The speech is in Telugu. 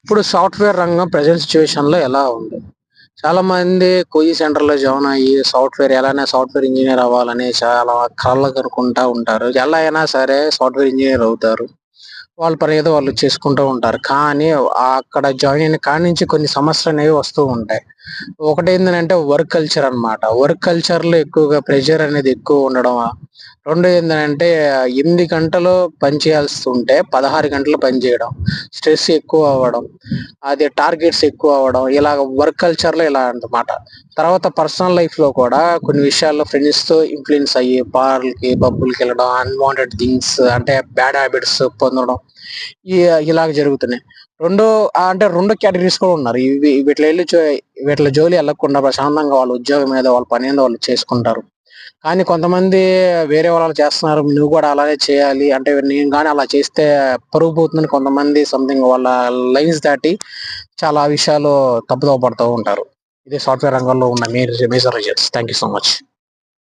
ఇప్పుడు సాఫ్ట్‌వేర్ రంగం ప్రెజెంట్ సిట్యుయేషన్‌లో ఎలా ఉంది? చాలా మంది కోచింగ్ సెంటర్‌లో జాయిన్ అయ్యి ఎలానే సాఫ్ట్‌వేర్ ఇంజినీర్ అవ్వాలని చాలా కలలు కనుకుంటా ఉంటారు. ఎలా అయినా సరే సాఫ్ట్‌వేర్ ఇంజినీర్ అవుతారు. వాళ్ళ పని ఏదో వాళ్ళు చేసుకుంటూ ఉంటారు. కానీ అక్కడ జాయిన్ అయిన కాడి నుంచి కొన్ని సమస్యలనేవి వస్తూ ఉంటాయి. ఒకటేందనంటే వర్క్ కల్చర్ అన్నమాట. వర్క్ కల్చర్‌లో ఎక్కువగా ప్రెషర్ అనేది ఎక్కువ ఉండడం. రెండోదేందనంటే 8 గంటలు పని చేయాల్సుంటే 16 గంటలు పని చేయడం. స్ట్రెస్ ఎక్కువ అవ్వడం. అది టార్గెట్స్ ఎక్కువ అవ్వడం. ఇలాగ వర్క్ కల్చర్‌లో ఇలా అన్నమాట. తర్వాత పర్సనల్ లైఫ్‌లో కూడా కొన్ని విషయాల్లో ఫ్రెండ్స్‌తో ఇన్‌ఫ్లూయెన్స్ అయ్యి బార్‌లకి, పబ్బులకెళ్ళడం, అన్‌వాంటెడ్ థింగ్స్ అంటే బ్యాడ్ హాబిట్స్ పొందడం. ఈ ఇలాగ జరుగుతున్నాయి. రెండో అంటే 2 కేటగరీస్ కూడా ఉన్నారు. వీటిల జోలి ఎళ్ళకుండా ప్రశాంతంగా వాళ్ళ ఉద్యోగం ఏదో, వాళ్ళ పనేందో వాళ్ళు చేసుకుంటారు. కానీ కొంతమంది వేరే వాళ్ళు చేస్తున్నారు. నువ్వు కూడా అలానే చేయాలి. అంటే నేను గాని అలా చేస్తే పరువు పోతుందని కొంతమంది సంథింగ్ వాళ్ళ లైన్స్ దాటి చాలా విషయాలు తప్పుదోవ పడుతూ ఉంటారు. ఇది సాఫ్ట్‌వేర్ రంగంలో ఉన్న major reasons. Thank you so much.